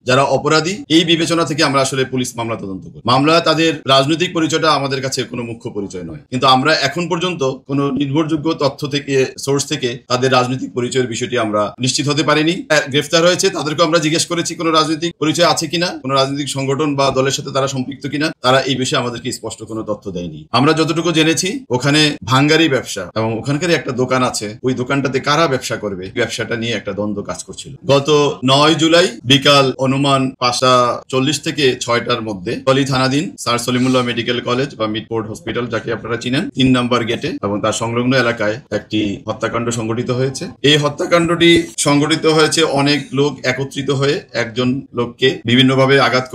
যারা অপরাধী এই বিবেচনা থেকে আমরা আসলে পুলিশ মামলা তদন্ত করি। মামলা তাদের রাজনৈতিক পরিচয়টা আমাদের কাছে কোনো মুখ্য পরিচয় নয়, কিন্তু আমরা এখন পর্যন্ত কোনো নির্ভরযোগ্য তথ্য থেকে সোর্স থেকে তাদের রাজনৈতিক পরিচয়ের বিষয়টি আমরা নিশ্চিত হতে পারিনি। গ্রেফতার হয়েছে তাদেরকে আমরা জিজ্ঞেস করেছি কোনো রাজনৈতিক পরিচয় আছে কিনা, কোনো রাজনৈতিক সংগঠন বা দলের সাথে তারা সম্পৃক্ত কিনা, তারা এই বিষয়ে আমাদেরকে স্পষ্ট কোনো তথ্য দেয়নি। আমরা যতটুকু জেনেছি ওখানে ভাঙ্গারি ব্যবসা এবং ওখানকার একটা দোকান আছে, ওই দোকানটাতে কারা ব্যবসা করবে ব্যবসাটা নিয়ে একটা দ্বন্দ্ব কাজ করছিল। গত 9 জুলাই বিকাল অনুমান 5:40 থেকে 6টার মধ্যে টলি থানাধীন স্যার সলিমুল্লাহ মেডিকেল কলেজ বা মিডফোর্ড হসপিটাল যাকে আপনারা চিনেন 3 নম্বর গেটে এবং তার সংলগ্ন এলাকায় একটি হত্যাকাণ্ড সংঘটিত হয়েছে। এই হত্যাকাণ্ডটি সংঘটিত হয়েছে অনেক লোক একত্রিত হয়ে একজন লোককে বিভিন্নভাবে আঘাত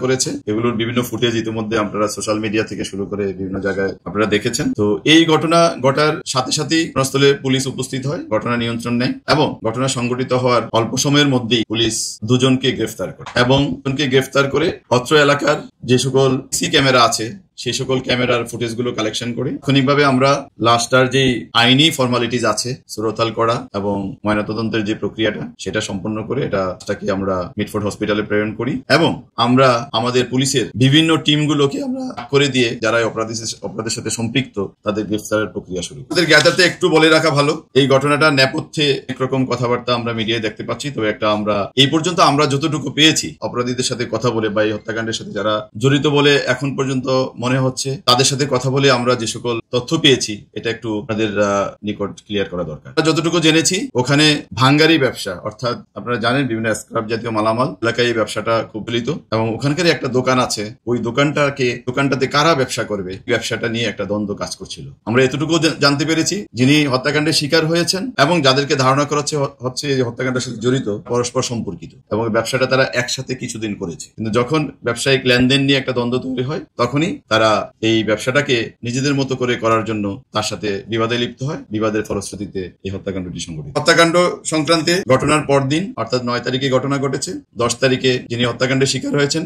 করেছে। এগুলোর বিভিন্ন ফুটেজ ইতিমধ্যে আপনারা সোশ্যাল মিডিয়া থেকে শুরু করে বিভিন্ন জায়গায় আপনারা দেখেছেন। তো এই ঘটনা ঘটার সাথে সাথেই ঘটনাস্থলে পুলিশ উপস্থিত হয়, ঘটনা নিয়ন্ত্রণ নেয় এবং ঘটনা সংঘটিত হওয়ার অল্প সময়ের মধ্যেই পুলিশ দুজনকে গ্রেফতার করে এবং গ্রেফতার করে অত্র এলাকার যে সকল সিসি ক্যামেরা আছে সেই সকল ক্যামেরার ফুটেজ গুলো কালেকশন করি। তাৎক্ষণিকভাবে আমরা লাস্টার যে আইনি ফর্মালিটিজ আছে সুরতাল করা এবং ময়নাতদন্তের যে প্রক্রিয়াটা সেটা সম্পন্ন করে এটাকে আমরা মিডফোর্ড হসপিটালে প্রেরণ করি এবং আমরা আমাদের পুলিশের বিভিন্ন টিমগুলোকে আমরা করে দিয়ে যারা অপরাধের সাথে সম্পৃক্ত তাদের গ্রেফতারের প্রক্রিয়া শুরু। তাদের জ্ঞাতার্থে একটু বলে রাখা ভালো, এই ঘটনাটা নেপথ্যে একরকম কথাবার্তা আমরা মিডিয়ায় দেখতে পাচ্ছি, তবে একটা আমরা এই পর্যন্ত আমরা যতটুকু পেয়েছি অপরাধীদের সাথে কথা বলে বা এই হত্যাকাণ্ডের সাথে যারা জড়িত বলে এখন পর্যন্ত মনে হচ্ছে তাদের সাথে কথা বলে আমরা যে সকল তথ্য পেয়েছি এটা একটু আপনাদের নিকট ক্লিয়ার করা দরকার। যতটুকু জেনেছি ওখানে ভাঙ্গারি ব্যবসা অর্থাৎ আপনারা জানেন বিভিন্ন স্ক্র্যাপ জাতীয় মালামাল এলাকায় এই ব্যবসাটা খুব প্রচলিত এবং ওখানকার একটা দোকান আছে, ওই দোকানটাতে কারা ব্যবসা করবে ব্যবসাটা নিয়ে একটা দ্বন্দ্ব কাজ করছিল। আমরা এতটুকু জানতে পেরেছি যিনি হত্যাকাণ্ডের শিকার হয়েছেন এবং যাদেরকে ধারণা করা হচ্ছে এই হত্যাকাণ্ডের সাথে জড়িত পরস্পর সম্পর্কিত এবং ব্যবসাটা তারা একসাথে কিছুদিন করেছে, কিন্তু যখন ব্যবসায়িক লেনদেন নিয়ে একটা দ্বন্দ্ব তৈরি হয় তখনই তারা এই ব্যবসাটাকে নিজেদের মতো করে করার জন্য তার সাথে বিবাদে লিপ্ত হয়। বিবাদের ফলশ্রুতিতে এই হত্যাকাণ্ডটি সংঘটিত। হত্যাকাণ্ড সংক্রান্তে ঘটনার পরদিন অর্থাৎ 9 তারিখে ঘটনা ঘটেছে। 10 তারিখে যিনি হত্যাকাণ্ডের শিকার হয়েছেন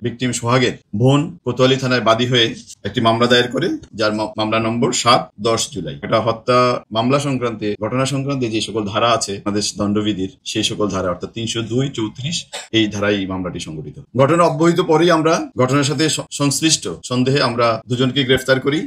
ভিকটিম সোহাগের বোন কোতোয়ালি থানায় বাদী হয়ে একটি মামলা দায়ের করে, যার মামলা নম্বর 7/10 জুলাই। এটা হত্যা মামলা সংক্রান্তে ঘটনা সংক্রান্তে যে সকল ধারা আছে আমাদের দণ্ডবিধির সেই সকল ধারা অর্থাৎ 302, 34 এই ধারায় এই মামলাটি সংঘটিত। ঘটনা অব্যবহিত পরেই আমরা ঘটনার সাথে সংশ্লিষ্ট সন্দেহে আমরা দুজনকে গ্রেফতার করি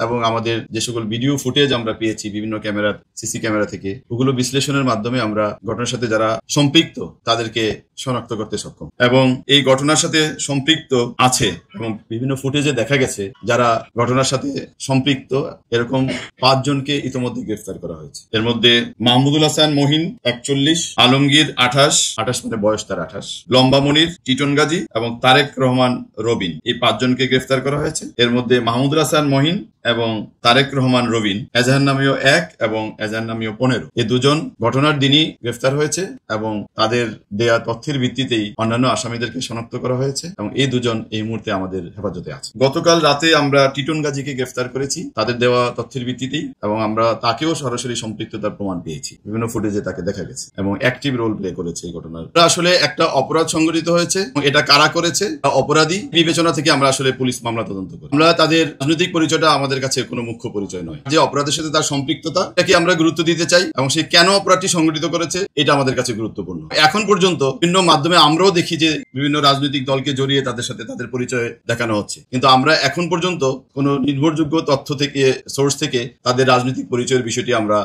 এবং আমাদের যে সকল ভিডিও ফুটেজ আমরা পেয়েছি বিভিন্ন ক্যামেরা সিসি ক্যামেরা থেকে ওগুলো বিশ্লেষণের মাধ্যমে আমরা ঘটনার সাথে যারা সম্পৃক্ত তাদেরকে শনাক্ত করতে সক্ষম এবং এই ঘটনার সাথে সম্পৃক্ত আছে এবং বিভিন্ন ফুটেজে দেখা গেছে যারা ঘটনার সাথে সম্পৃক্ত এরকম 5 জনকে ইতিমধ্যে গ্রেফতার করা হয়েছে। এর মধ্যে মাহমুদুল হাসান মহিন 41, আলমগীর 28 মানে বয়স তার 28, লম্বা মনির, টিটন গাজী এবং তারেক রহমান রবিন এই 5 জনকে গ্রেফতার করা হয়েছে। এর মধ্যে মাহমুদুল হাসান মহিন এবং তারেক রহমান রবিন এজাহার নামীয় 1 এবং এজাহার নামীয় 15 এই দুজন ঘটনার দিনই গ্রেফতার হয়েছে এবং তাদের দেয়া তথ্যের ভিত্তিতেই অন্যান্য আসামিদেরকে শনাক্ত করা হয়েছে এবং এই দুজন এই মুহূর্তে আমাদের হেফাজতে আছে। গতকাল রাতে আমরা টিটন গাজীকে গ্রেফতার করেছি তাদের দেওয়া তথ্যের ভিত্তিতেই এবং আমরা তাকেও সরাসরি সম্পৃক্ততার প্রমাণ পেয়েছি, বিভিন্ন ফুটেজে তাকে দেখা গেছে এবং অ্যাক্টিভ রোল প্লে করেছে এই ঘটনার। আসলে একটা অপরাধ সংঘটিত হয়েছে এবং এটা কারা করেছে অপরাধী বিবেচনা থেকে আমরা আসলে পুলিশ মামলা তদন্ত করি। আমরা তাদের রাজনৈতিক পরিচয়টা আমাদের কাছে কোনো মুখ্য পরিচয় নয়, যে অপরাধের সাথে তার সম্পৃক্ততা এটাকে আমরা গুরুত্ব দিতে চাই এবং সে কেন অপরাধটি সংঘটিত করেছে এটা আমাদের কাছে গুরুত্বপূর্ণ। এখন পর্যন্ত বিভিন্ন মাধ্যমে আমরাও দেখি যে বিভিন্ন রাজনৈতিক দলকে জড়িয়ে তাদের সাথে তাদের পরিচয় দেখানো হচ্ছে, কিন্তু আমরা এখন পর্যন্ত কোনো নির্ভরযোগ্য তথ্য থেকে সোর্স থেকে তাদের রাজনৈতিক পরিচয়ের বিষয়টি আমরা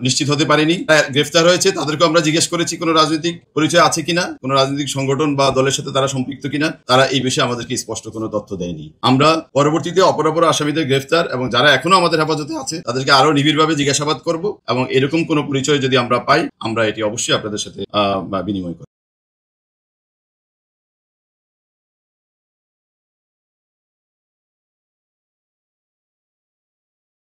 নিশ্চিত হতে পারিনি। গ্রেফতার হয়েছে তাদেরকে আমরা জিজ্ঞেস করেছি কোনো রাজনৈতিক পরিচয় আছে কিনা, কোনো রাজনৈতিক সংগঠন বা দলের সাথে তারা সম্পৃক্ত কিনা, তারা এই বিষয়ে আমাদেরকে স্পষ্ট কোনো তথ্য দেয়নি। আমরা পরবর্তীতে অপরাপর আসামিদের গ্রেফতার এবং যারা এখনো আমাদের হেফাজতে আছে তাদেরকে আরো নিবিড়ভাবে জিজ্ঞাসাবাদ করব এবং এরকম কোনো পরিচয় যদি আমরা পাই আমরা এটি অবশ্যই আপনাদের সাথে বিনিময় করব।